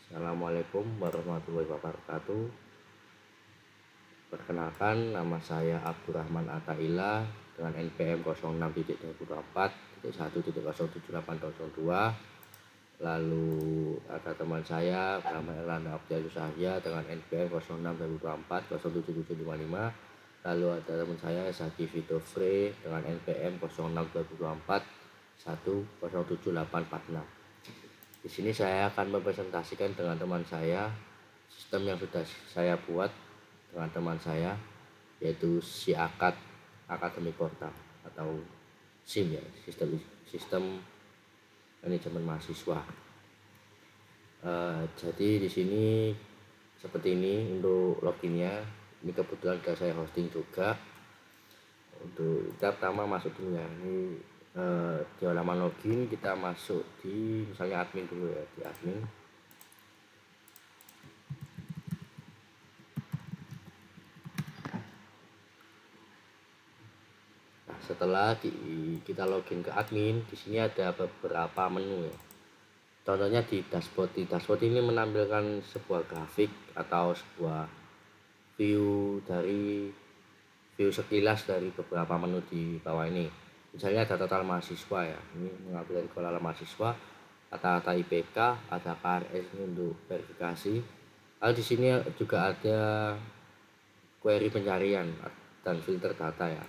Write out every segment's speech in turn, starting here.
Assalamualaikum warahmatullahi wabarakatuh. Perkenalkan, nama saya Abdurrahman Athaillah dengan NPM 06.24.1.07802. Lalu ada teman saya bernama Erlanda Abdiayu Sahya dengan NPM 06.24.07755. Lalu ada teman saya Zaki Vito Fre dengan NPM 06.24.1.07846. Di sini saya akan mempresentasikan dengan teman saya sistem yang sudah saya buat dengan teman saya, yaitu SIAKAD Academic Portal atau SIM ya, sistem manajemen mahasiswa. Jadi di sini seperti ini untuk loginnya. Ini kebetulan sudah saya hosting juga. Untuk kita pertama masuk dulu ya. Ini di halaman login kita masuk di misalnya admin dulu ya, di admin. Nah, setelah kita login ke admin, di sini ada beberapa menu ya. Contohnya di dashboard. Di dashboard ini menampilkan sebuah grafik atau sebuah view sekilas dari beberapa menu di bawah ini. Misalnya ada total mahasiswa ya. Ini mengambil dari kolom mahasiswa, kata-kata IPK, ada KRS ini untuk verifikasi. Lalu di sini juga ada query pencarian dan filter data ya.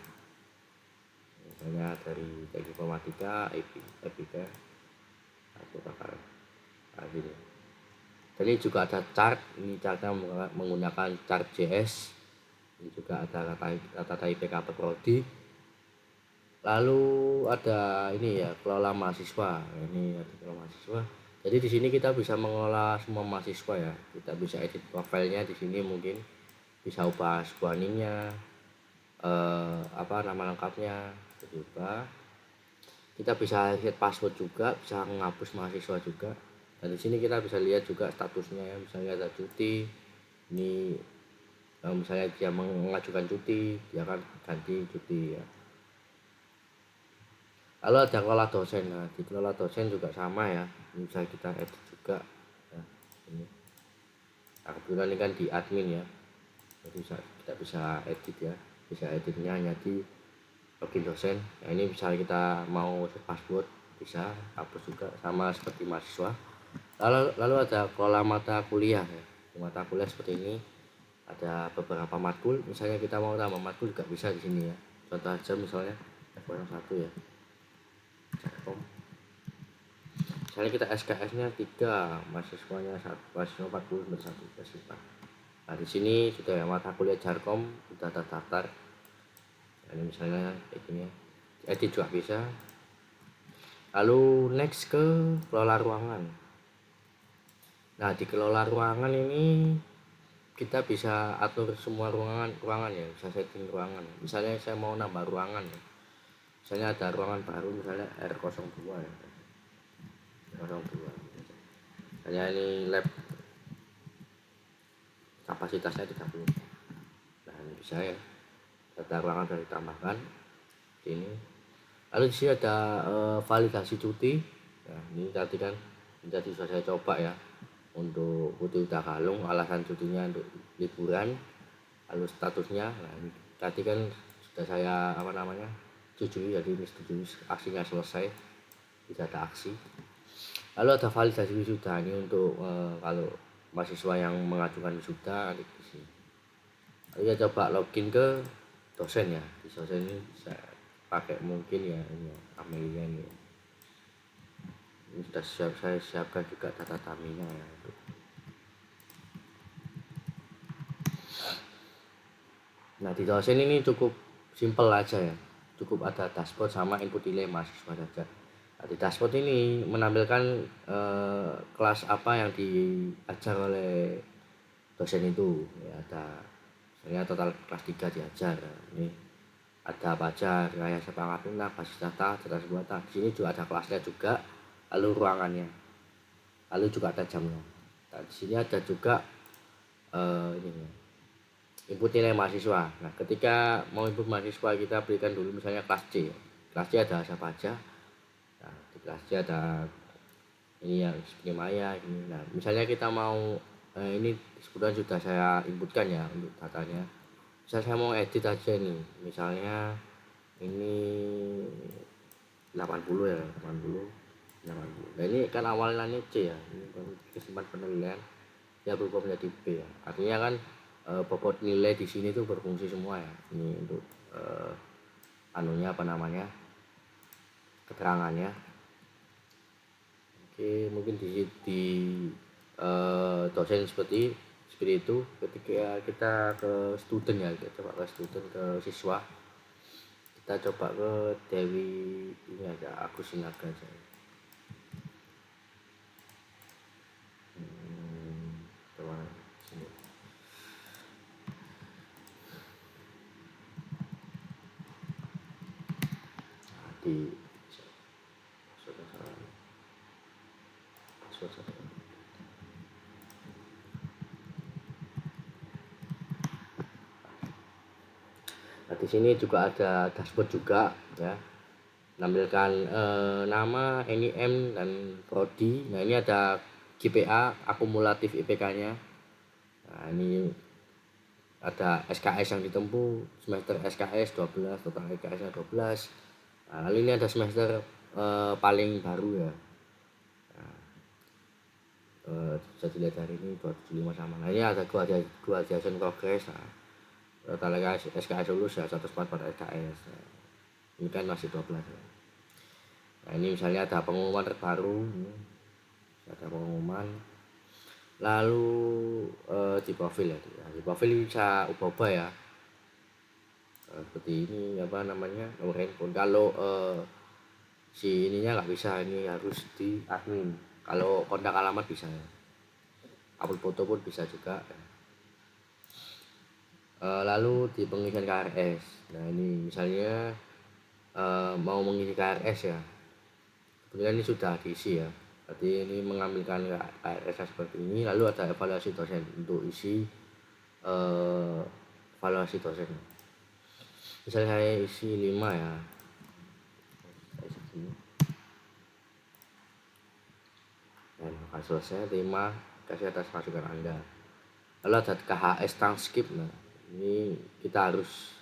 Misalnya dari teknik informatika, IPK, atau bakal ini. Jadi juga ada chart, ini chartnya menggunakan chart.js. Ini juga ada kata IPK per prodi. Lalu ada ini ya, kelola mahasiswa. Ini ada kelola mahasiswa. Jadi di sini kita bisa mengelola semua mahasiswa ya. Kita bisa edit profilnya di sini, mungkin bisa ubah squaningnya, nama lengkapnya juga. Kita bisa set password juga, bisa menghapus mahasiswa juga. Dan di sini kita bisa lihat juga statusnya ya, misalnya ada cuti. Ini misalnya dia mengajukan cuti, dia akan ganti cuti ya. Lalu ada kelola dosen. Nah, di kelola dosen juga sama ya, ini bisa kita edit juga ya, ini. Nah, kebetulan ini kan di admin ya, jadi kita bisa edit ya, bisa editnya hanya di login dosen. Nah, ini bisa kita mau set password, bisa hapus juga, sama seperti mahasiswa. Lalu ada kelola mata kuliah ya. Di mata kuliah seperti ini ada beberapa matkul, misalnya kita mau tambah matkul juga bisa di sini ya. Contoh aja misalnya F1 ya, misalnya kita SKS-nya 3, mahasiswanya 1, mahasiswa 40 bersatu mahasiswa. Nah, di sini sudah ya, mata kuliah Jarkom sudah terdaftar. Nah, ini misalnya kayak gini ya, edit juga bisa. Lalu next ke kelola ruangan. Nah, di kelola ruangan ini kita bisa atur semua ruangan ya, bisa setting ruangan. Misalnya saya mau nambah ruangan ya, misalnya ada ruangan baru, misalnya R02 ya, 02. Misalnya ini lab kapasitasnya 30. Nah, ini bisa ya, data ruangan sudah ditambahkan ini. Lalu di sini ada validasi cuti. Nah, ini tadi kan jadi sudah saya coba ya, untuk Putri Uda Kalung, alasan cutinya untuk liburan. Lalu statusnya, nah ini tadi kan sudah saya setujui, jadi ini setujui, aksinya selesai, tidak ada aksi. Lalu ada validasi wisuda, ini untuk kalau mahasiswa yang mengajukan wisuda di sini. Lalu kita coba login ke dosen ya. Di dosen ini bisa pakai mungkin ya ini Amelia ini. Ini sudah saya siapkan juga data taminya ya. Nah, di dosen ini cukup simple aja ya, cukup ada dashboard sama input nilai mahasiswa saja. Nah, di dashboard ini menampilkan kelas apa yang diajar oleh dosen itu ya, ada misalnya total kelas 3 diajar. Ini ada apa aja, kayak semangat lunak, basis data, cerdas buatan. Di sini juga ada kelasnya juga, lalu ruangannya, lalu juga ada jamnya. Nah, di sini ada juga ini input nilai mahasiswa. Nah, ketika mau input mahasiswa kita berikan dulu misalnya kelas C. Kelas C ada siapa aja. Nah, di kelas C ada ini yang seperti Maya ini. Nah, misalnya kita mau ini kebetulan sudah saya inputkan ya untuk datanya. Misal saya mau edit aja nih, misalnya ini 80 ya, 80. Nah, ini kan awalnya C ya, ini kesimpan penilaian ya berubah menjadi B ya. Artinya kan bobot nilai di sini tuh berfungsi semua ya. Ini untuk anunya apa namanya, keterangannya. Oke, mungkin di dosen seperti itu. Ketika kita ke student ya, kita coba ke student, ke siswa, kita coba ke Dewi ini aja, Agus Sinaga aja. Coba sini. Di Nah, di sini juga ada dashboard juga ya, menampilkan nama, NIM dan prodi. Nah, ini ada GPA, akumulatif IPK-nya. Nah, ini ada SKS yang ditempuh, semester SKS 12, total SKS-nya 12. Nah, lalu ini ada semester paling baru ya. Bisa dilihat hari ini 275 sama. Nah, ini ada graduation progress. Nah, total SKS lulus ya 144 SKS. Nah, ini kan masih 12 ya. Nah, ini misalnya ada pengumuman terbaru, ada pengumuman. Lalu di profil ya, di profil bisa ubah-ubah ya. Seperti ini apa namanya, nomor handphone. Kalau si ininya nggak bisa, ini harus di admin. Kalau kontak alamat bisa ya. Upload foto pun bisa juga. Lalu di pengisian KRS. Nah, ini misalnya mau mengisi KRS ya, kemudian ini sudah diisi ya, berarti ini mengambilkan KRS seperti ini. Lalu ada evaluasi dosen untuk isi evaluasi dosen. Misalnya saya isi 5 ya, dan akan selesai, terima kasih atas masukan Anda. Lalu ada KHS transkrip. Nah, ini kita harus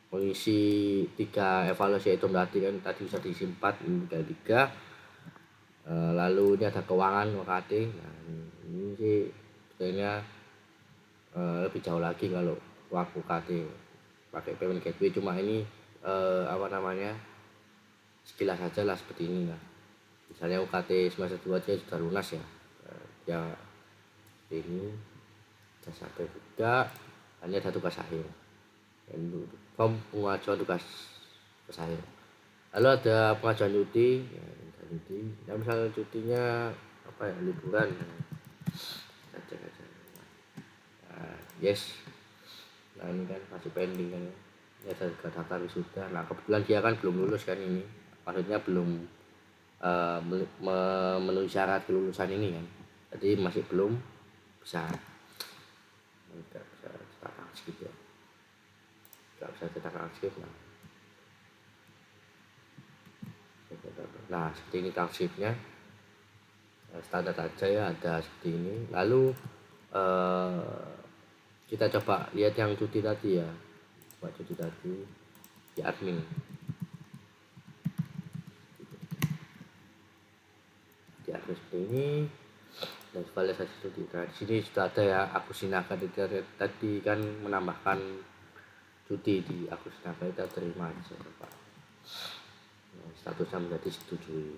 mengisi 3 evaluasi itu, berarti kan tadi bisa diisi 4, ini tinggal 3. Lalu ini ada keuangan UKT. Nah, ini sih sebenarnya lebih jauh lagi kalau waktu UKT pakai payment gateway, cuma ini apa namanya, sekilas saja lah seperti ini lah. Misalnya UKT semester 2 aja sudah lunas ya, ya ini jasa juga, hanya ada tugas akhir, form pengajuan tugas akhir. Lalu ada pengajuan cuti ya, nah, misalnya cutinya apa ya, liburan cek aja. Nah, yes. Nah, ini kan masih pending kan ya, ini ada data wisuda. Nah, kebetulan dia kan belum lulus kan, ini maksudnya belum memenuhi syarat kelulusan ini kan, jadi masih belum bisa, nggak bisa cetak transkrip ya, nggak bisa cetak transkrip. Nah, seperti ini transkripnya, standar saja ya, ada seperti ini. Lalu kita coba lihat yang cuti tadi ya, coba cuti tadi di admin. Di admin seperti ini, dan validasi cuti. Nah, di sini sudah ada ya, Agus Sinaga tadi kan menambahkan cuti di Agus Sinaga, kita terima aja Pak. Nah, statusnya menjadi setujui.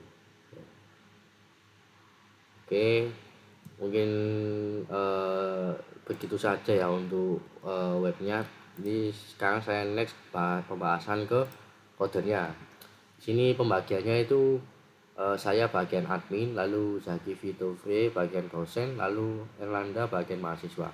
Oke, mungkin begitu saja ya untuk webnya. Jadi sekarang saya next pembahasan ke kodenya. Sini pembagiannya itu saya bagian admin, lalu Zaki Fitofre bagian dosen, lalu Erlanda bagian mahasiswa.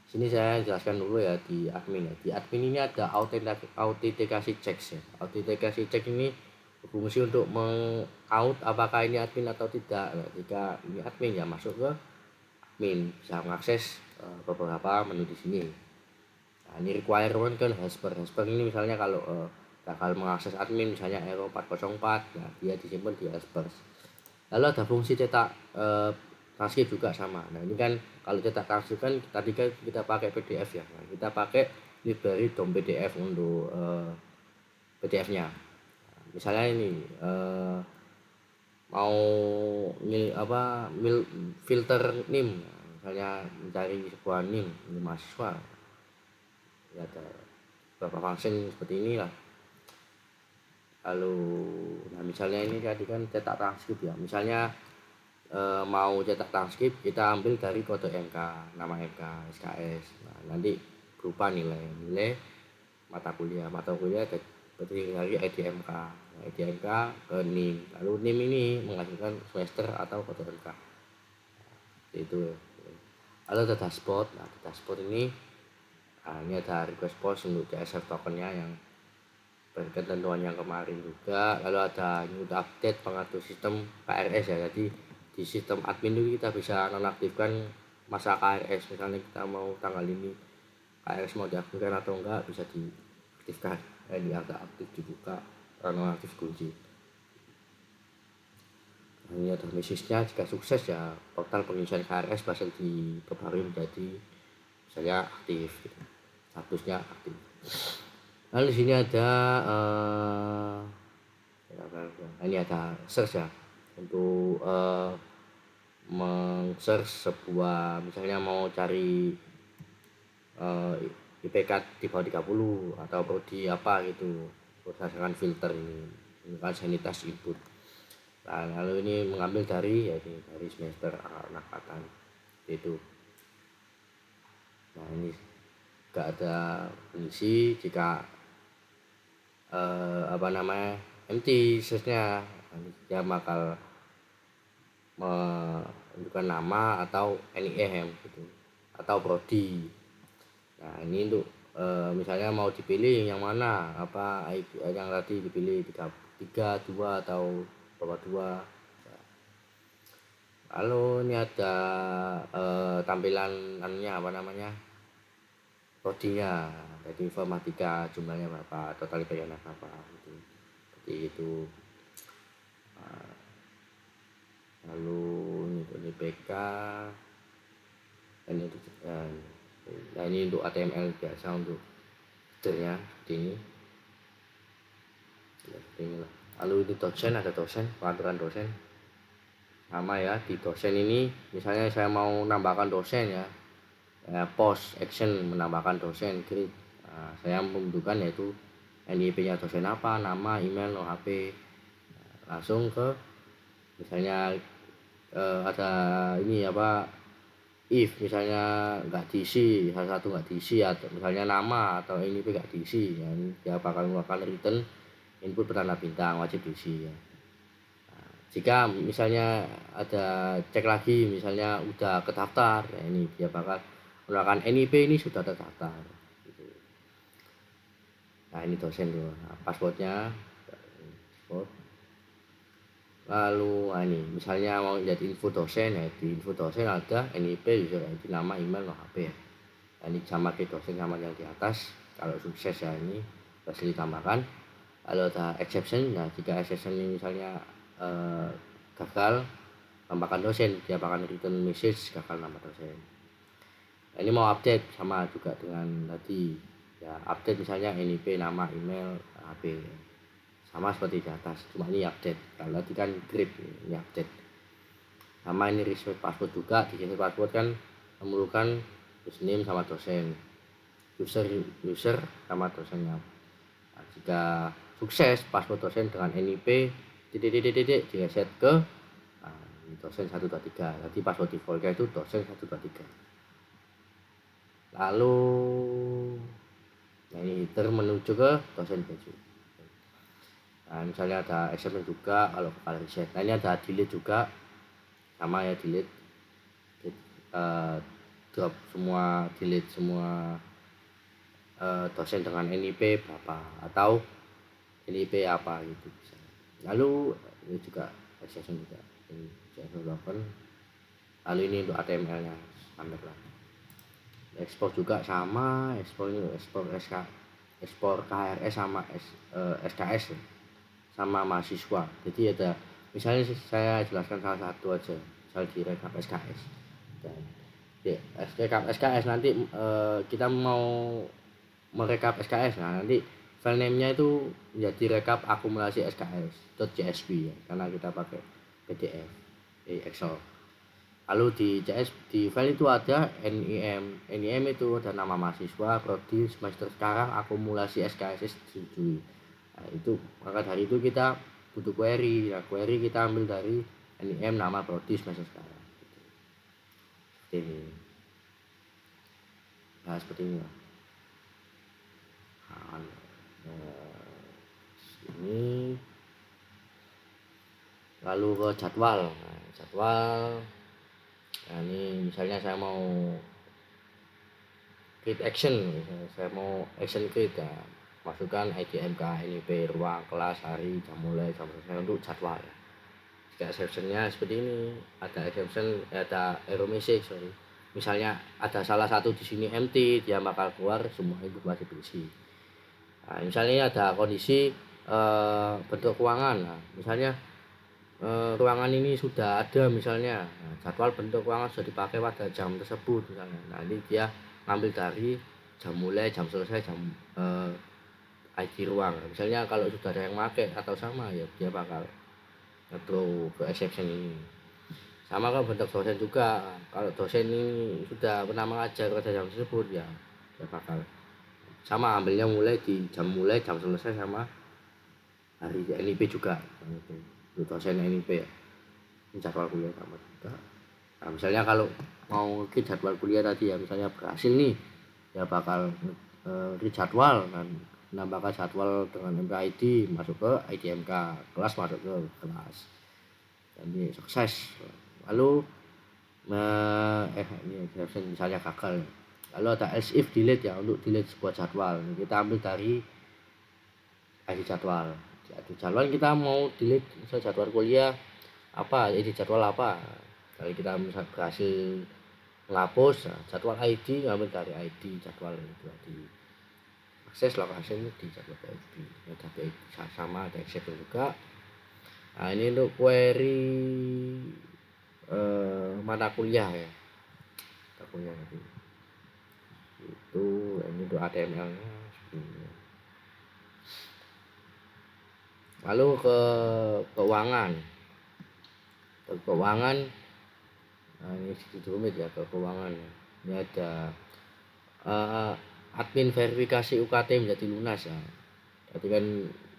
Sini saya jelaskan dulu ya di admin ya. Di admin ini ada autentikasi checks ya. Autentikasi check ini berfungsi untuk meng-out apakah ini admin atau tidak. Nah, jika ini admin ya masuk ke admin, bisa mengakses beberapa menu di sini. Nah, ini requirement kan Hasper ini misalnya kalau bakal mengakses admin misalnya error 404, nah dia disimpan di Hasper. Lalu ada fungsi cetak transkrip juga sama. Nah ini kan kalau cetak transkrip kan tadi kan kita pakai PDF ya. Nah, kita pakai library DOM PDF untuk PDF-nya. Misalnya ini mau filter NIM, misalnya mencari sebuah NIM ini mahasiswa, ya ada beberapa function seperti inilah. Lalu nah misalnya ini tadi kan cetak transkrip ya, misalnya mau cetak transkrip kita ambil dari kode MK, nama MK, SKS. Nah, nanti berupa nilai mata kuliah terdiri dari IDMK. Nah, IDMK ke NIM. Lalu NIM ini menghasilkan semester atau kode MK. Itu. Lalu ada dashboard. Nah, dashboard ini ini ada request post untuk CSV tokennya yang berketentuan yang kemarin juga. Lalu ada new update pengatur sistem KRS ya. Jadi di sistem admin itu kita bisa nonaktifkan masa KRS. Misalnya kita mau tanggal ini KRS mau diaktifkan atau enggak, bisa diaktifkan. Ini agak aktif dibuka, nonaktif kunci. Ini ada message-nya, jika sukses ya portal pengisian KRS berhasil diperbarui menjadi misalnya aktif gitu. Statusnya aktif. Lalu di sini ada ini ada search ya, untuk meng-search sebuah, misalnya mau cari IPK di bawah 30 atau prodi apa gitu berdasarkan filter ini kan sanitas input. Nah, lalu ini mengambil dari dari semester angkatan itu. Nah ini gak ada fungsi jika empty search-nya, dia bakal menunjukkan nama atau NIM gitu atau prodi. Nah ini untuk misalnya mau dipilih yang mana, apa yang tadi dipilih 3, 2 atau bawah 2. Lalu ini ada tampilan prodinya, jadi informatika jumlahnya berapa, total IPK berapa gitu. Seperti itu. Lalu ini IPK dan itu nah ini untuk HTML biasa untuk headernya seperti ini. Ya, seperti inilah. Lalu ini dosen, ada dosen, peraturan dosen sama ya. Di dosen ini misalnya saya mau nambahkan dosen ya, post action menambahkan dosen grid. Nah, saya membutuhkan yaitu NIP nya dosen apa, nama, email, nomor HP. Nah, langsung ke misalnya ada ini if misalnya nggak diisi, salah satu nggak diisi, atau misalnya nama atau NIP nggak diisi ya, dia bakal mengeluarkan return input bertanda bintang, wajib diisi ya. Nah, jika misalnya ada cek lagi misalnya udah kedaftar ya, ini dia bakal mengeluarkan NIP ini sudah terdaftar gitu. Nah ini dosen tuh, nah, passwordnya password. Lalu ini misalnya mau jadi info dosen ya, di info dosen ada NIP, user ID, nama, email, nomor HP ya. Nah, ini sama kayak dosen sama yang di atas. Kalau sukses ya ini pasti ditambahkan. Lalu ada exception, nah jika exception ini misalnya gagal tambahkan dosen, dia bakal return message gagal nama dosen. Nah, ini mau update sama juga dengan tadi ya, update misalnya NIP, nama, email, HP sama seperti di atas, cuma ini update. Kalau tadi kan grip, ini update. Sama ini reset password juga, di reset password kan memerlukan username sama dosen, user sama dosennya. Nah, jika sukses password dosen dengan NIP direset ke dosen 123. Jadi password defaultnya itu dosen 123. Lalu ini header menuju ke dosen baju. Nah, misalnya ada exception juga kalau kepala reset. Nah, ini ada delete juga sama ya, delete drop semua, delete semua dosen dengan NIP berapa atau NIP apa gitu bisa. Lalu ini juga exception juga, ini lalu ini untuk HTML-nya standar lah. Ekspor juga sama, ekspor KRS sama SKS sama mahasiswa. Jadi ada Misalnya saya jelaskan salah satu aja, misal di rekap SKS. Dan di rekap SKS nanti kita mau merekap SKS, nah nanti file name-nya itu menjadi rekap akumulasi SKS.csv ya, karena kita pakai PDF Excel. Lalu di file itu ada NIM itu ada nama mahasiswa, prodi, semester sekarang, akumulasi SKS disetujui. Nah, itu maka dari itu kita butuh query. Nah, query kita ambil dari NIM, nama, prodi, semester sekarang. Seperti ini. Nah, seperti ini. Nah, ini lalu ke jadwal. Nah, ini misalnya saya mau create action, saya mau action create ya, masukkan ID MK, NIP, ruang, kelas, hari, jam mulai, jam selesai untuk jadwal. Jika exceptionnya seperti ini, ada exception, ada error message, misalnya ada salah satu di sini empty, dia bakal keluar semua informasi berisi. Nah, misalnya ada kondisi bentuk ruangan, nah, misalnya ruangan ini sudah ada misalnya, nah, jadwal bentuk ruangan sudah dipakai pada jam tersebut misalnya. Nanti dia ngambil dari jam mulai, jam selesai, jam ID ruang. Misalnya kalau sudah ada yang pakai atau sama ya dia bakal throw ke exception ini. Sama kalau bentuk dosen juga, kalau dosen ini sudah pernah mengajar pada jam tersebut ya dia bakal sama ambilnya mulai di jam mulai, jam selesai, sama hari NIP juga. Itu dosen NIP ya, jadwal kuliah sama juga. Nah, misalnya kalau mau ke jadwal kuliah tadi ya, misalnya berhasil nih ya bakal jadwal dan menambahkan jadwal dengan MKID masuk ke IDMK, kelas masuk ke kelas, jadi sukses. Lalu ini misalnya gagal, lalu ada else if delete ya, untuk delete sebuah jadwal kita ambil dari ID jadwal. Di jadwal kita mau delete misal jadwal kuliah apa, ID jadwal apa, kalau kita misal berhasil menghapus nah, jadwal ID ngambil dari ID jadwal itu tadi, akses lokasi di jadwal ID ya, tapi sama ada exception juga. Nah, ini untuk query mata kuliah ya, mata kuliah tadi itu. Ini untuk HTML nya sebenarnya. Lalu ke keuangan. Nah, ini sedikit rumit ya, ke keuangan. Ini ada admin verifikasi UKT menjadi lunas ya. Tadi kan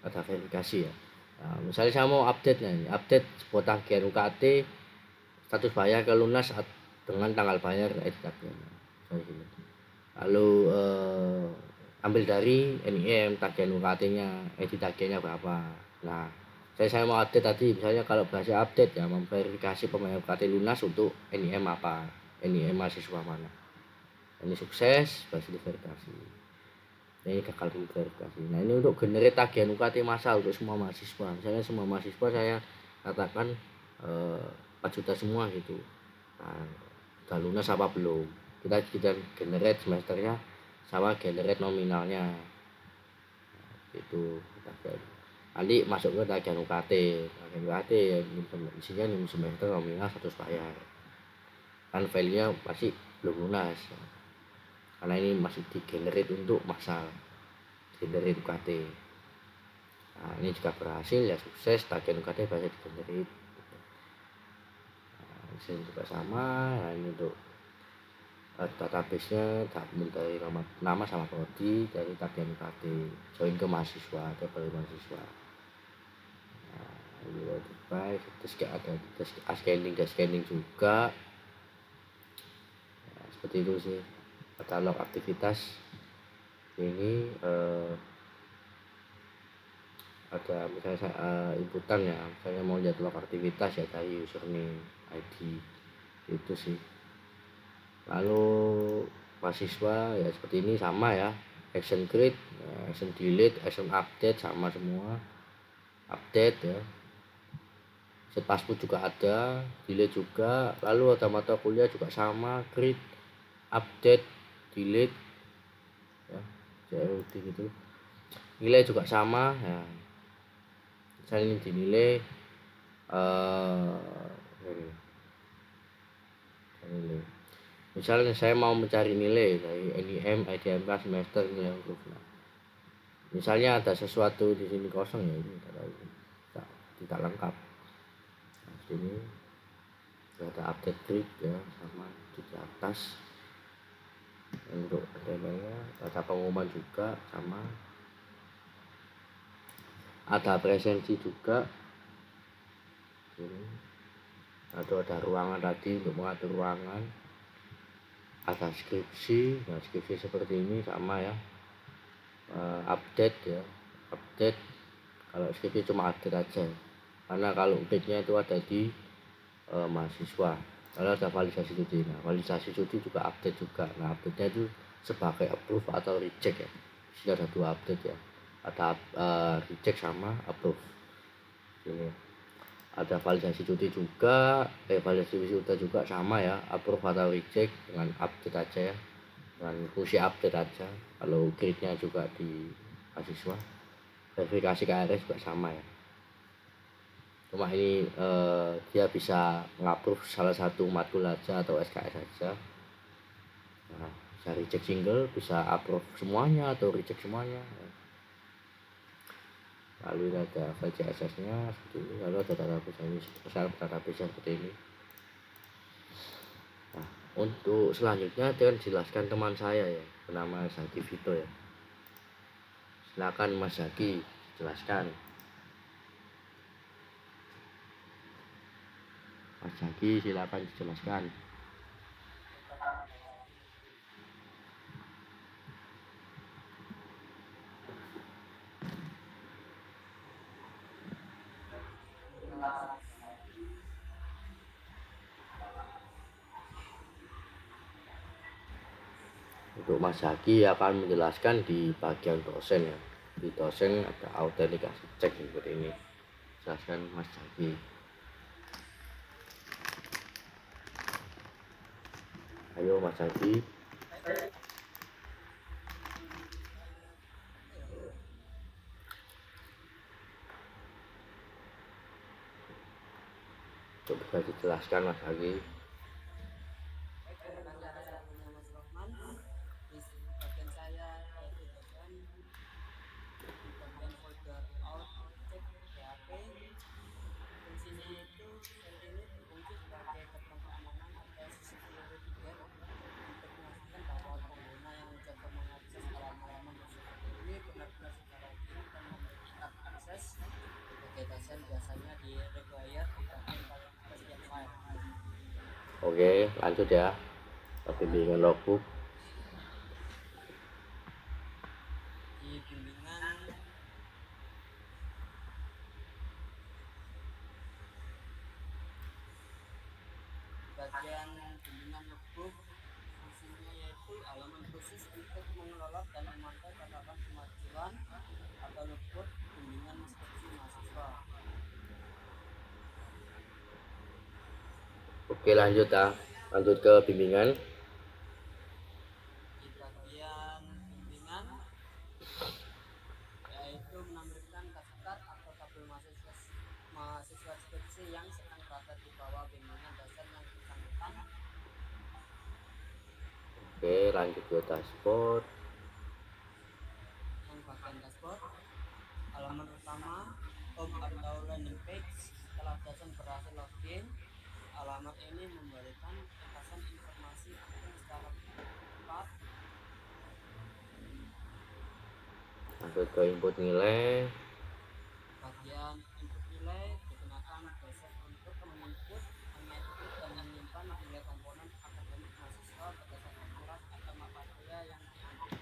ada verifikasi ya. Nah, misalnya saya mau update nih, update sebuah tagihan UKT status bayar ke lunas dengan tanggal bayar tagihan. Lalu ambil dari NIM tagihan UKT-nya, tagihannya berapa. Nah, saya mau update tadi, misalnya kalau berhasil update ya, memverifikasi pembayaran UKT lunas untuk NIM apa, NIM mahasiswa mana. Ini sukses, berhasil diverifikasi. Ini gagal diverifikasi. Nah, ini untuk generate tagihan UKT massal untuk semua mahasiswa. Misalnya semua mahasiswa saya katakan 4 juta semua gitu. Nah, udah lunas apa belum? Kita generate semesternya sama generate nominalnya. Nah, itu nanti masuk ke tagihan UKT. Tagihan UKT ya, isinya nih semester nominal 100 bayar. Kan value-nya masih belum lunas. Karena ini masih di generate untuk massal, generate UKT. Nah, ini juga berhasil ya, sukses, tagihan UKT berhasil di generate. Nah, ini juga sama. Nah, ini untuk database-nya dari nama sama prodi dari tagihan UKT, join ke mahasiswa atau ke mahasiswa. Nah, ini baik, terus ada scanning juga. Nah, seperti itu sih katalog aktivitas ini. Ada misalnya inputan ya, misalnya mau jadwal aktivitas ya dari username, ID, itu sih. Lalu mahasiswa ya seperti ini sama ya, action create, action delete, action update sama semua, update ya, set password juga ada, delete juga. Lalu ada mata kuliah juga sama, create, update, delete ya, CLD gitu. Nilai juga sama ya, misalnya ini dinilai ini, misalnya saya mau mencari nilai dari NIM, IDMK, semester, nilai huruf. Nah, misalnya ada sesuatu di sini kosong ya, ini tidak lengkap. Nah, sini ada update grid ya, sama di atas untuk tabelnya, ada pengumuman juga, sama ada presensi juga. Ini ada ruangan tadi untuk mengatur ruangan, ada skripsi. Nah, skripsi seperti ini sama ya, update ya, update. Kalau skripsi cuma update aja, karena kalau update-nya itu ada di mahasiswa. Lalu ada validasi studi. Nah, validasi studi juga update juga. Nah, update-nya itu sebagai approve atau reject ya. Sudah ada 2 update ya. Ada reject sama approve. Ini ada validasi studi juga, validasi wisuda juga sama ya, approve atau reject dengan update aja ya. Dengan fungsi update aja. Kalau grade-nya juga di mahasiswa. Verifikasi KRS juga sama ya. Cuma ini dia bisa ngapprove salah satu matkul aja atau SKS saja. Nah, bisa reject single, bisa approve semuanya atau reject semuanya. Lalu ini ada file CSS nya seperti ini, lalu ada database ini, misal database seperti ini. Nah, untuk selanjutnya akan jelaskan teman saya ya, bernama Zaki Vito ya. Silakan Mas Zaki jelaskan. Mas Zaki silakan dijelaskan. Untuk Mas Zaki akan menjelaskan di bagian dosen ya. Di dosen ada autentikasi cek seperti ini. Jelaskan Mas Zaki. Ayo Mas Zaki. Coba dijelaskan Mas Zaki. Oke, lanjut ya. Bimbingan logbook. Di bimbingan bagian bimbingan logbook fungsinya yaitu halaman khusus untuk mengelola dan memantau catatan kemajuan atau logbook bimbingan skripsi mahasiswa. Oke, lanjut ya. Lanjut ke bimbingan. Di bagian bimbingan yaitu menampilkan daftar atau tabel mahasiswa skripsi yang sedang berada di bawah bimbingan dasar yang bersangkutan. Oke, lanjut ke dashboard. Yang bagian dashboard, halaman utama, home atau landing page. Setelah dosen berhasil login, halaman ini memberikan ringkasan informasi akun secara cepat. Lanjut ke input nilai. Bagian input nilai digunakan dosen untuk menginput, mengedit, dan menyimpan nilai komponen akademik mahasiswa berdasarkan kelas atau mata kuliah yang diambil.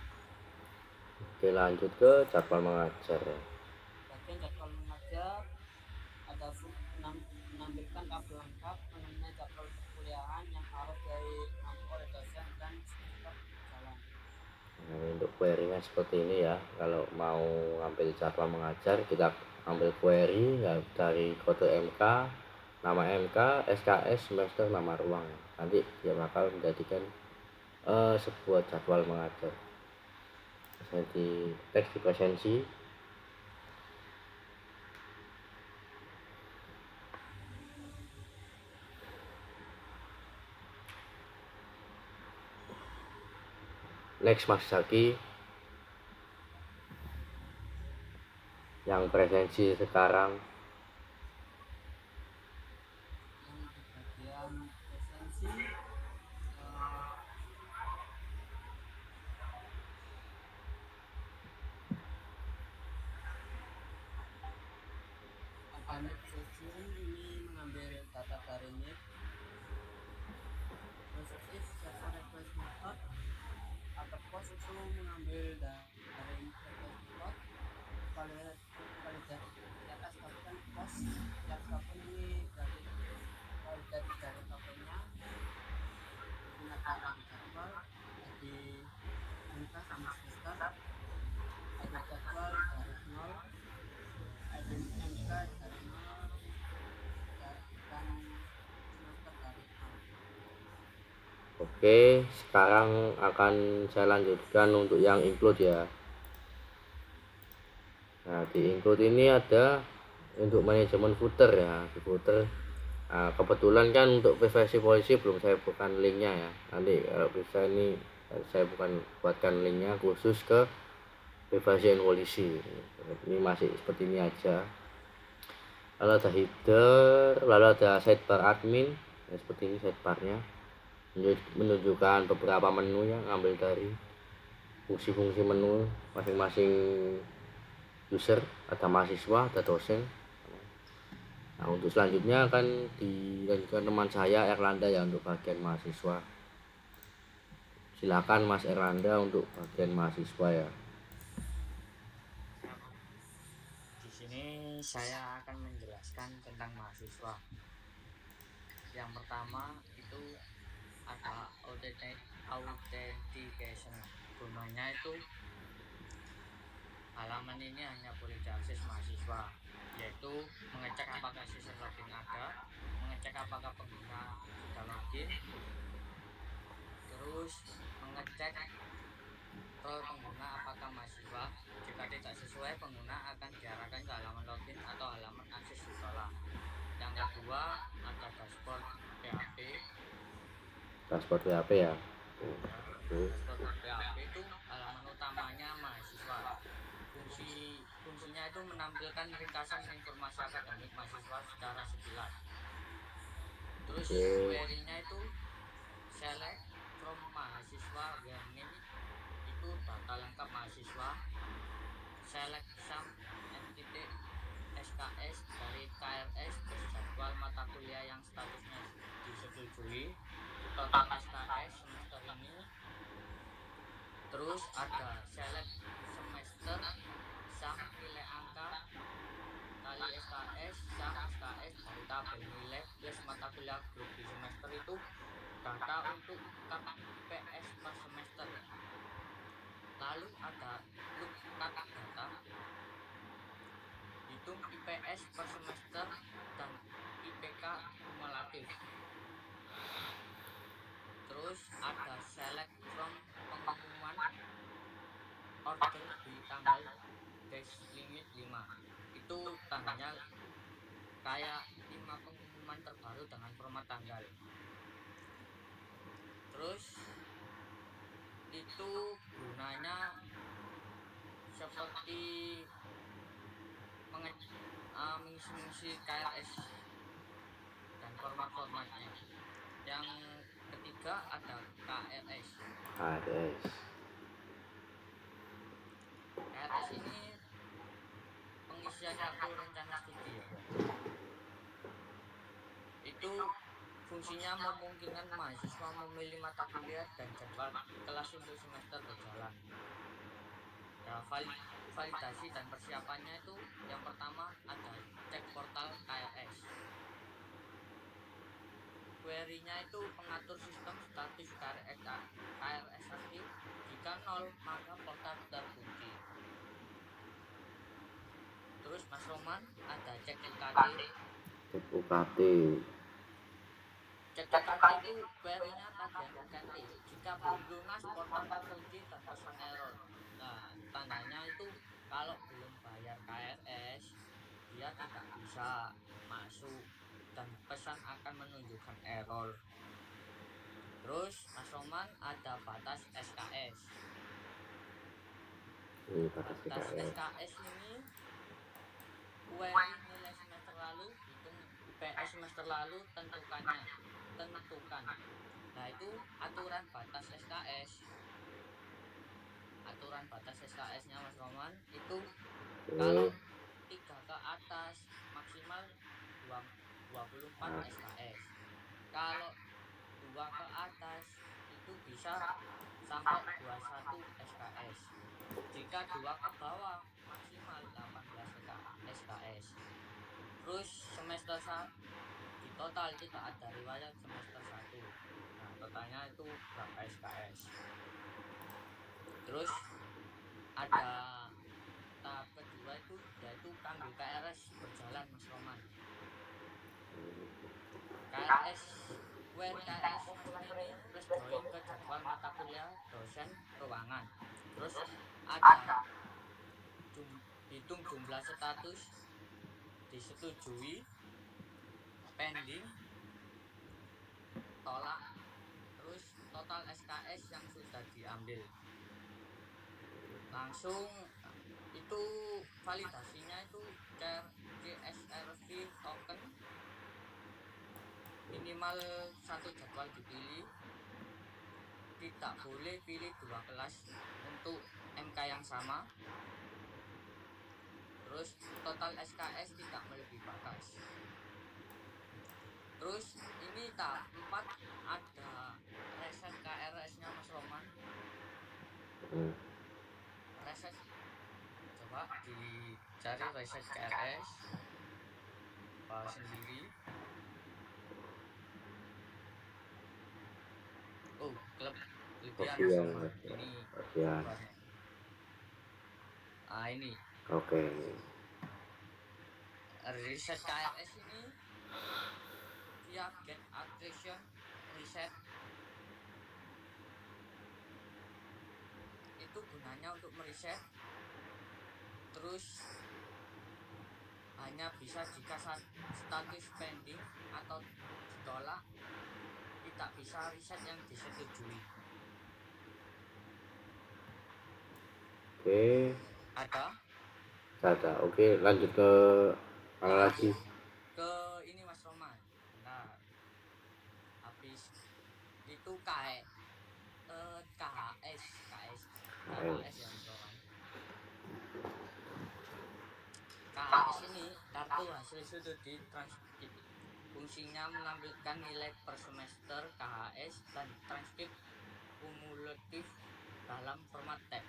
Oke, lanjut ke jadwal mengajar. Bagian jadwal mengajar ada menampilkan tabel lengkap mengenai jadwal perkuliahan yang harus diambil oleh dosen dan semester berjalan. Nah, untuk query-nya seperti ini ya. Kalau mau ambil jadwal mengajar, kita ambil query ya, dari kode MK, nama MK, SKS, semester, nama ruang. Nanti dia bakal menjadikan sebuah jadwal mengajar. Misalnya di teks di presensi. Next Mas Zaki, yang presensi sekarang. Yang di bagian presensi eh, ada NIP session, ini mengambil data dari NIP. Process is server request method. Ada post itu mengambil dari request method. Validate di atas token post. Tiap token ini berarti validate dari tokennya. Ini ada ID jadwal, ID MK sama semester, ID jadwal dari 0, ID MK dari 0, dan semester dari 0. Oke, sekarang akan saya lanjutkan untuk yang include ya. Nah, di include ini ada untuk manajemen footer ya. Di footer, nah, kebetulan kan untuk PVC polisi belum saya bukan linknya ya. Nanti kalau bisa ini saya bukan buatkan linknya khusus ke PVC polisi. Ini masih seperti ini aja. Lalu ada header, lalu ada sidebar admin ya, seperti ini sidebarnya, menunjukkan beberapa menu yang ngambil dari fungsi-fungsi menu masing-masing user. Ada mahasiswa, ada dosen. Nah, untuk selanjutnya akan dilanjutkan teman saya Erlanda ya untuk bagian mahasiswa. Silakan Mas Erlanda untuk bagian mahasiswa ya. Di sini saya akan menjelaskan tentang mahasiswa. Yang pertama itu ada authentication. Gunanya itu halaman ini hanya boleh diakses mahasiswa, yaitu mengecek apakah session login ada, mengecek apakah pengguna sudah login, terus mengecek role pengguna apakah mahasiswa. Jika tidak sesuai, pengguna akan diarahkan ke halaman login atau halaman akses di sekolah. Yang kedua ada dashboard PHP. Dashboard PHP ya. Dashboard PHP itu halaman utamanya mahasiswa. Fungsinya itu menampilkan ringkasan informasi akademik mahasiswa secara sekilas. Terus query-nya itu select from mahasiswa where name itu data lengkap mahasiswa, select some entity SKS dari KRS terus jadwal mata kuliah yang statusnya disetujui, total SKS semester ini. Terus ada select semester sum nilai angka kali SKS sum SKS dari tabel nilai plus mata kuliah grup di semester itu data untuk KPS per semester. Lalu ada lookup data, hitung IPS per semester dan IPK kumulatif. Terus ada select from pengumuman order di tanggal dash limit 5. Itu tandanya kayak 5 pengumuman terbaru dengan format tanggal. Terus itu gunanya seperti mengisi KRS dan format-formatnya. Yang ketiga ada KRS. KRS ini pengisian kartu rencana studi ya. Itu fungsinya memungkinkan mahasiswa memilih mata kuliah dan jadwal kelas untuk semester berjalan. Ya, validasi dan persiapannya itu yang pertama ada cek portal KRS. Query-nya itu pengatur sistem status KRS aktif. Jika 0 maka portal terkunci. Terus Mas Roman ada cek UKT. Cek UKT itu query-nya tagihan UKT. Jika belum lunas portal terkunci dan pesan error. Nah, tandanya itu kalau belum bayar KRS dia tidak bisa masuk dan pesan akan menunjukkan error. Terus Mas Roman ada batas SKS. batas batas SKS. SKS ini query nilai semester lalu, hitung IPS semester lalu, tentukan. Nah, itu aturan batas SKS. Aturan batas SKS-nya Mas Roman itu kalau 3 ke atas maksimal 24 SKS. Kalau 2 ke atas itu bisa sampai 21 SKS. Jika 2 ke bawah maksimal 18 SKS. Terus semester di total tidak ada riwayat semester 1. Nah, totalnya itu berapa SKS. Terus ada tahap kedua itu yaitu kanggo KRS berjalan Mas Roman. KRS query KRS semester ini plus join ke jadwal mata kuliah dosen ruangan. Terus ada hitung jumlah status disetujui, pending, tolak, terus total SKS yang sudah diambil. Langsung itu validasinya itu CSRV token minimal 1 jadwal dipilih, tidak boleh pilih 2 kelas untuk MK yang sama. Terus total SKS tidak melebihi batas. Terus ini tahap 4 ada reset KRS-nya Mas Roman. Reset, coba dicari reset KRS sendiri. Oh, klub Lipian Mas Roman. Ini gambarnya. Ah, ini. Oke. Reset KRS ini via get attrition reset itu gunanya untuk mereset. Terus hanya bisa jika status pending atau ditolak, tidak bisa reset yang disetujui. Oke. Ada. Oke, lanjut ke mana lagi? Ke ini Mas Roman. Nah, habis itu KHS ya Mas Roman. KHS ini kartu hasil studi transkrip. Fungsinya menampilkan nilai per semester KHS dan transkrip kumulatif dalam format tab.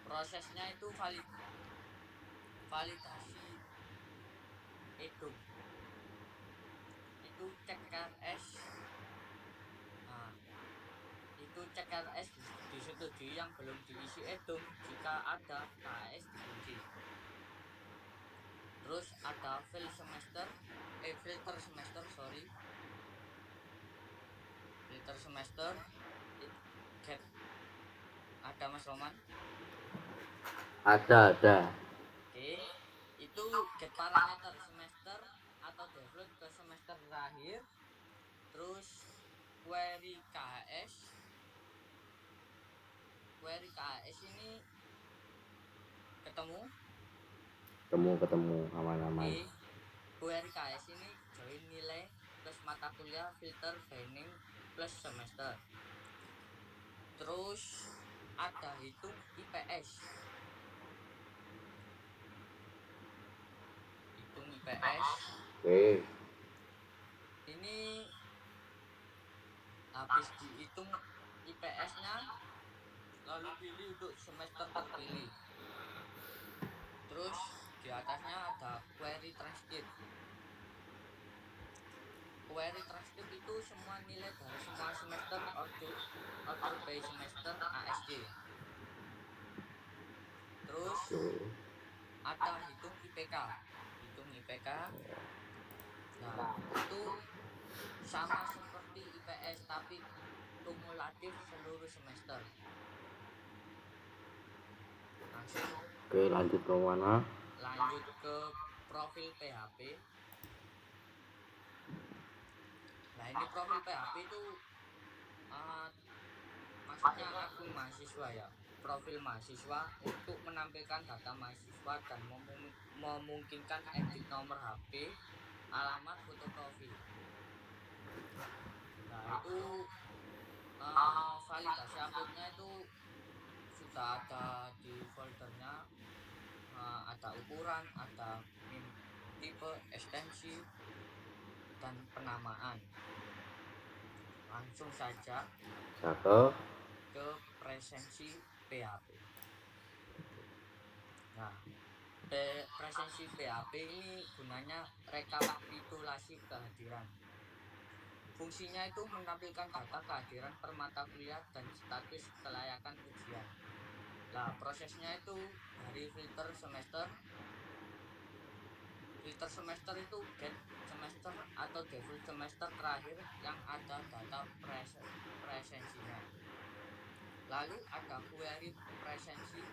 Prosesnya itu validasi edung. Itu cek KRS. Nah, itu cek KRS disetujui yang belum diisi edung. Jika ada, KRS dikunci. Terus ada filter semester. Filter semester get. Ada Mas Roman? Ada. Oke, itu get parameter semester atau develop ke semester terakhir. Terus query KHS ini ketemu aman. Query KHS ini join nilai plus mata kuliah filter banning plus semester. Terus ada hitung IPS. Oke. Ini habis dihitung IPS-nya lalu pilih untuk semester terpilih. Terus di atasnya ada query transcript. Query transcript itu semua nilai dari semua semester order by semester ASD. Terus ada hitung IPK. Nah, itu sama seperti IPS tapi kumulatif seluruh semester. Langsung. Oke, lanjut ke mana? Lanjut ke profil PHP. Nah, ini profil PHP itu maksudnya akun mahasiswa ya. profil mahasiswa untuk menampilkan data mahasiswa dan memungkinkan edit nomor HP, alamat, foto profil. Nah itu validasi uploadnya itu sudah ada di foldernya, ada ukuran, ada tipe, ekstensi, dan penamaan. Langsung saja ke presensi PHP. Nah, presensi PHP ini gunanya rekapitulasi kehadiran. Fungsinya itu menampilkan data kehadiran per mata kuliah dan status kelayakan ujian. Nah, prosesnya itu dari filter semester itu get semester atau default semester terakhir yang ada data presensinya. Lalu ada query presensi.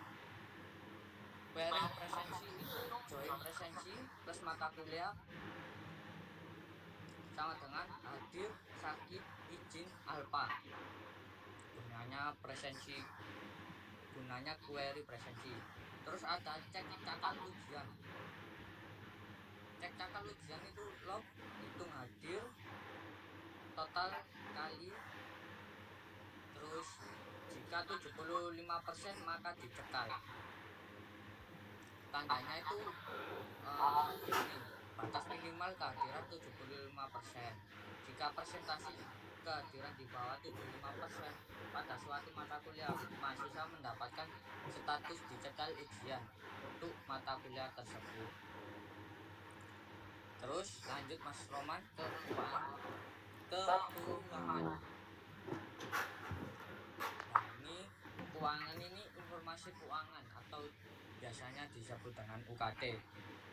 Query presensi itu join presensi plus mata kuliah sama dengan hadir, sakit, izin, alpha. Gunanya query presensi. Terus ada cek cakal ujian. Cek cakal ujian itu log, hitung hadir, total kali, terus jika 75% maka dicekal. Tandanya itu batas minimal kehadiran 75%. Jika persentase kehadiran di bawah 75% pada suatu mata kuliah, mahasiswa mendapatkan status dicekal ujian untuk mata kuliah tersebut. Terus lanjut Mas Roman ke keuangan. Nah, keuangan ini informasi keuangan atau biasanya disebut dengan UKT.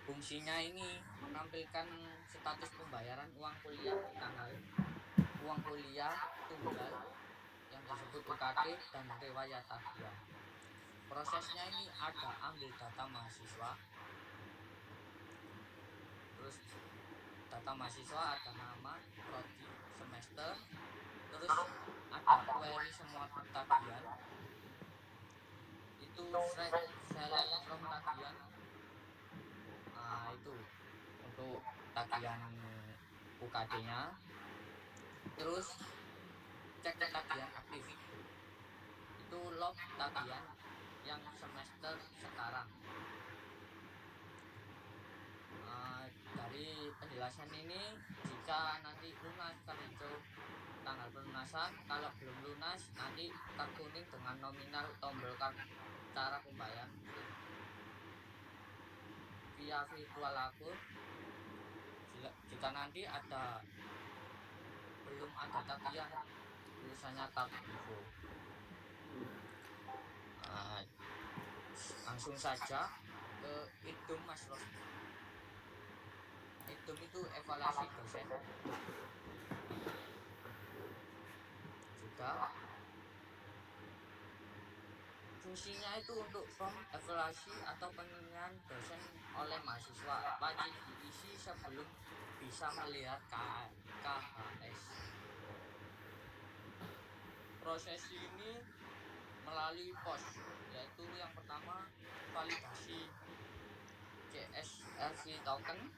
Fungsinya ini menampilkan status pembayaran uang kuliah tunggal yang disebut UKT dan riwayat tagihan. Prosesnya ini ada ambil data mahasiswa. Terus data mahasiswa ada nama, prodi, semester. Terus ada query semua tagihan. Itu select from tagihan. Itu untuk tagihan UKT-nya. Terus cek tagihan aktif. Itu log tagihan yang semester sekarang. Dari penjelasan ini, jika nanti lunas hijau tanggal pelunasan, kalau belum lunas nanti kuning dengan nominal tombol cara pembayaran via virtual akun. Jika nanti belum ada tagihan, tulisannya tab info. Langsung saja ke IDUM Mas Ros. IDUM itu evaluasi dosen. Juga fungsinya itu untuk form evaluasi atau penilaian dosen oleh mahasiswa, wajib diisi sebelum bisa melihat KHS. Proses ini melalui pos, yaitu yang pertama validasi CSRV token,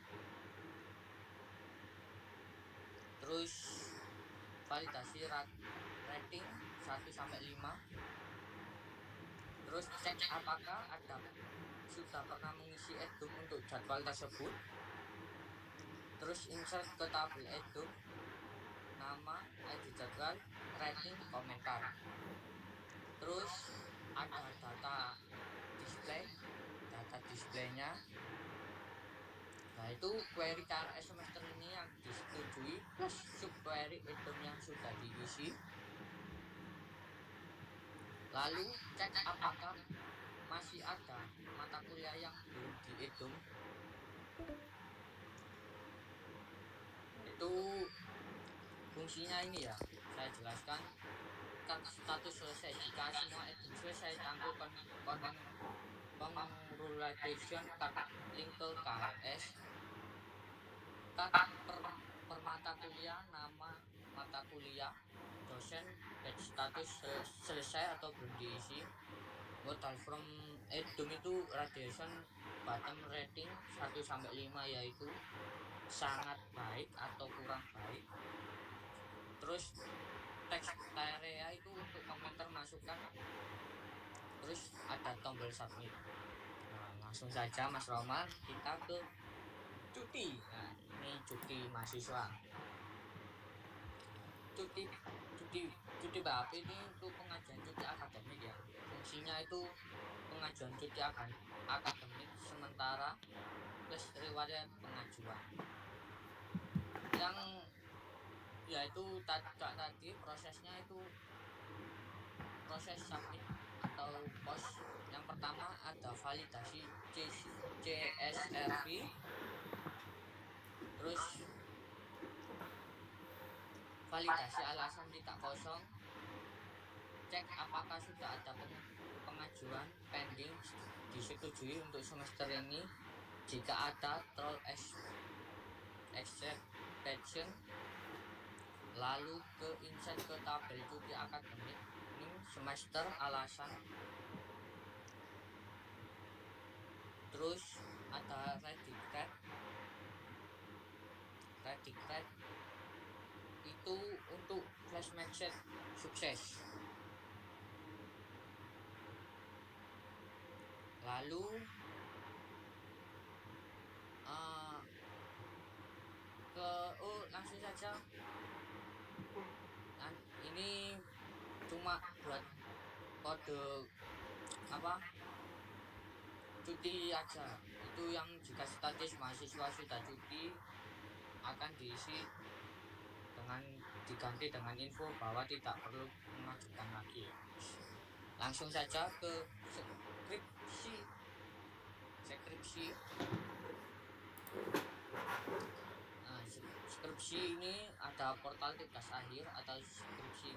terus validasi rating 1-5, terus cek apakah sudah pernah mengisi EDUM untuk jadwal tersebut, terus insert ke tabel EDUM, nama, ID jadwal, rating, komentar. Terus ada data displaynya. Nah itu query KRS semester ini yang disetujui plus subquery EDUM yang sudah diisi. Lalu cek apakah masih ada mata kuliah yang belum dihitung. Itu fungsinya ini ya, saya jelaskan. Status selesai jika semua EDUM selesai tangguh congratulation card link ke KRS. Card per mata kuliah, nama mata kuliah, dosen, batch status selesai atau belum diisi. total from Doom itu radiation bottom rating 1-5 yaitu sangat baik atau kurang baik. Terus text area itu untuk komentar masukan, terus ada tombol submit. Nah, langsung saja Mas Roman kita ke cuti. Nah, ini cuti mahasiswa. Cuti BAP ini untuk pengajuan cuti akademik ya. Fungsinya itu pengajuan cuti akademik sementara plus riwayat pengajuan. Yang yaitu tadi prosesnya itu proses submit atau pos. Yang pertama ada validasi CSRV, terus validasi alasan tidak kosong, cek apakah sudah ada pengajuan pending disetujui untuk semester ini. Jika ada, troll exception, lalu ke insert ke tabel cuti akademik ini semester alasan. Terus ada ready grade itu untuk flash message sukses. Lalu langsung saja. Nah, ini cuma buat kode cuti aja. Itu yang jika status mahasiswa sudah cuti akan diganti dengan info bahwa tidak perlu mengajukan lagi. Langsung saja ke skripsi. Nah, skripsi ini ada portal tugas akhir atau skripsi.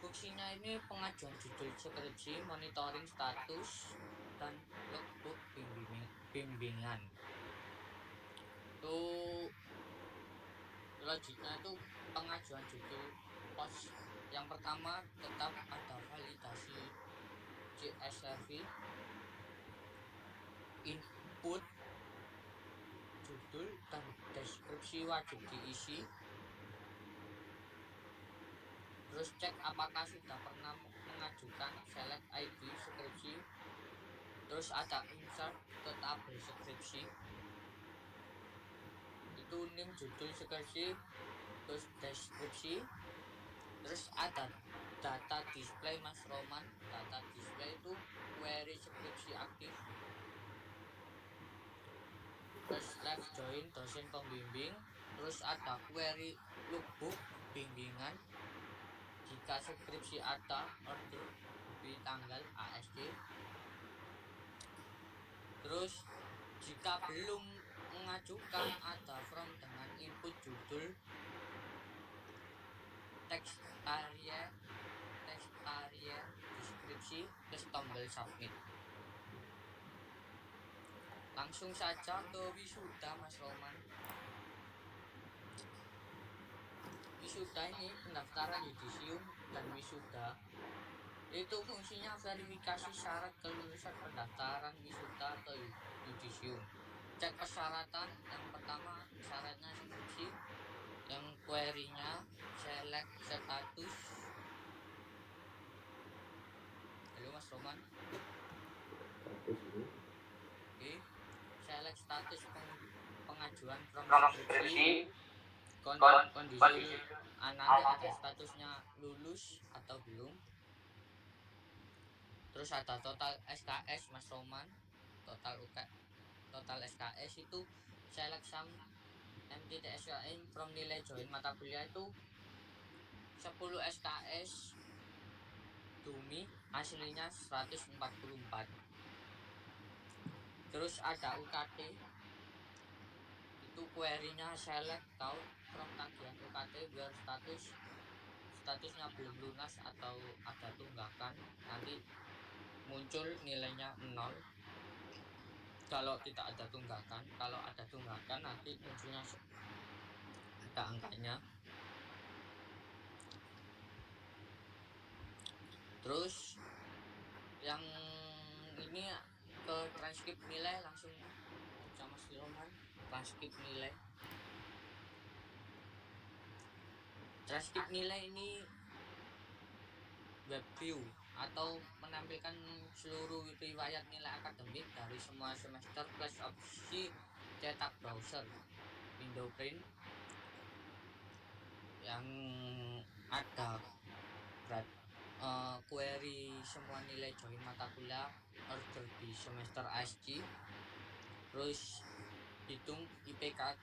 Fungsinya ini pengajuan judul skripsi, monitoring status, dan logbook bimbingan. Tuh logiknya itu pengajuan judul pos. Yang pertama tetap ada validasi CSRV, input judul dan deskripsi wajib diisi. Terus cek apakah sudah pernah mengajukan, select ID skripsi. Terus ada insert ke tabel skripsi, itu nim judul skripsi, terus deskripsi. Terus ada data display Mas Roman. Data display itu query skripsi aktif. Terus left join dosen pembimbing. Terus ada query lookbook bimbingan jika skripsi ada order di tanggal ASD. Terus jika belum mengajukan ada from dengan input judul, text area deskripsi, plus tombol submit. Langsung saja ke wisuda Mas Roman. Wisuda ini pendaftaran yudisium dan wisuda. Itu fungsinya verifikasi syarat kelulusan pendaftaran wisuda atau yudisium. Cek persyaratan. Yang pertama syaratnya skripsi. Yang query-nya select status. Halo Mas Roman. Oke. Select status pengajuan from skripsi. Kondisi nanti ada statusnya lulus atau belum. Terus ada total SKS Mas Roman. Total SKS itu select sum MTTSKN from nilai join mata kuliah itu 10 SKS Dumi aslinya 144. Terus ada UKT itu query-nya select tahu from tagihan UKT biar statusnya belum lunas atau ada tunggakan, nanti muncul nilainya 0 kalau tidak ada tunggakan. Kalau ada tunggakan nanti munculnya ada angkanya. Terus yang ini ke transkrip nilai langsung sama si Roman. Transkrip nilai ini web view atau menampilkan seluruh riwayat nilai akademik dari semua semester plus opsi cetak browser window print yang ada query semua nilai join mata kuliah order di semester ASG, terus hitung IPK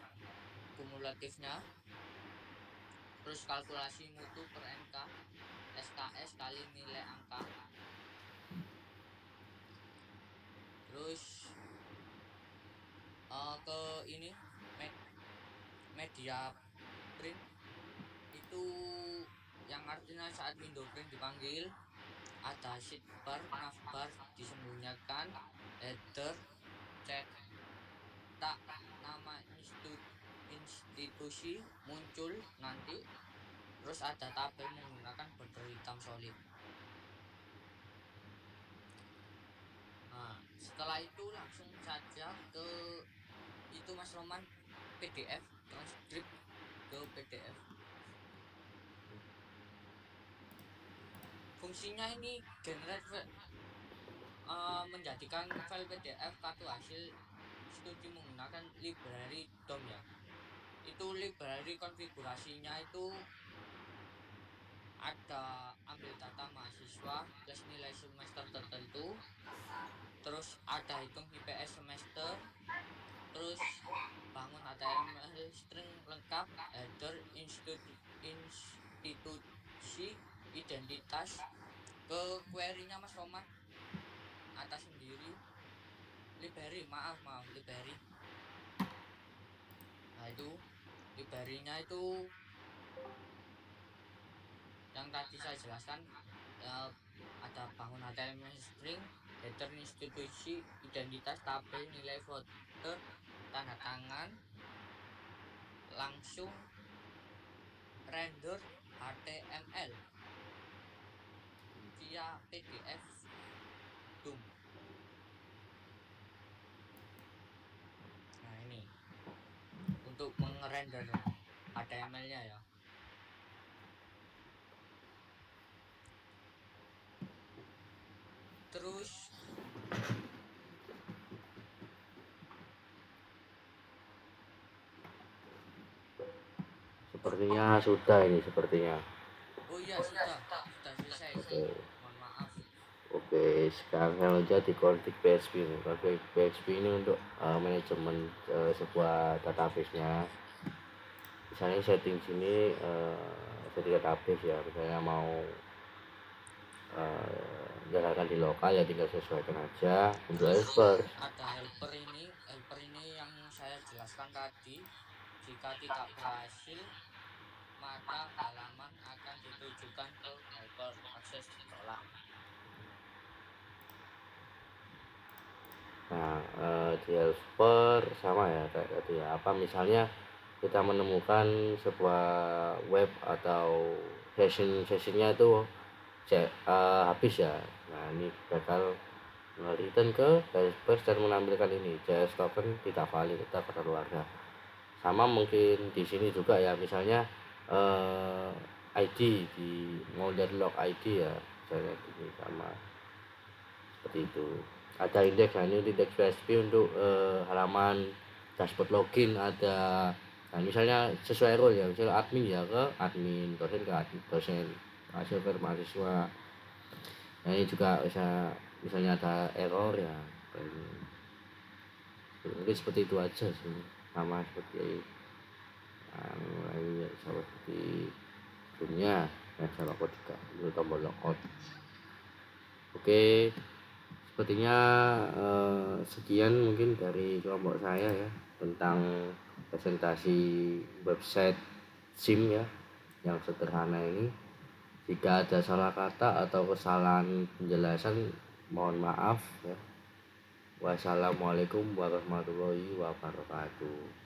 kumulatifnya, terus kalkulasi mutu per NK SKS kali nilai angka, terus ke ini media print itu yang artinya saat window print dipanggil ada sidebar, navbar disembunyikan, header, cetak nama institusi muncul nanti, terus ada tabel menggunakan border hitam solid. Nah, setelah itu langsung saja ke itu Mas Roman, PDF, transkrip ke PDF. Fungsinya ini generate menjadikan file PDF kartu hasil studi menggunakan library DOM ya. Itu library konfigurasinya itu ada ambil data mahasiswa plus nilai semester tertentu, terus ada hitung IPS semester, terus bangun HTML string lengkap, header, institusi, identitas, ke query-nya Mas Roman atas sendiri, library. Nah itu library-nya itu yang tadi saya jelaskan, ada bangun HTML string, header, institusi, identitas, tabel, nilai, footer, tanda tangan, langsung render HTML via PDF DOM. Nah ini untuk mengerender HTML-nya ya. Terus Sepertinya sudah ini sepertinya. oh iya sudah selesai. Oke. Mohon maaf. Oke, sekarang selanjutnya di config PHP ini. Config PHP ini untuk manajemen sebuah database-nya. Misalnya setting sini setting database ya, misalnya mau jalankan di lokal ya tinggal sesuaikan aja. Untuk helper Ada helper ini yang saya jelaskan tadi. Jika tidak berhasil, maka halaman akan ditujukan ke helper, akses ditolak. Nah, di helper sama ya kayak tadi ya. Apa misalnya kita menemukan sebuah web atau sessionnya itu habis ya. Nah, ini bakal return ke helper dan menampilkan ini JS token tidak valid atau keluarga. Sama mungkin di sini juga ya, misalnya ID di mau dari log ID ya, misalnya ini sama seperti itu. Ada indeks, ini indeks PHP untuk halaman dashboard login ada. Nah, misalnya sesuai role ya, misalnya admin ya ke admin, dosen ke admin, dosen, mahasiswa ke mahasiswa. Nah, ini juga bisa misalnya ada error ya, mungkin seperti itu aja sih, sama seperti mulai seperti sebelumnya Java Code juga itu tombol logout. Oke, sepertinya sekian mungkin dari kelompok saya ya tentang presentasi website SIM ya yang sederhana ini. Jika ada salah kata atau kesalahan penjelasan mohon maaf ya. Wassalamualaikum warahmatullahi wabarakatuh.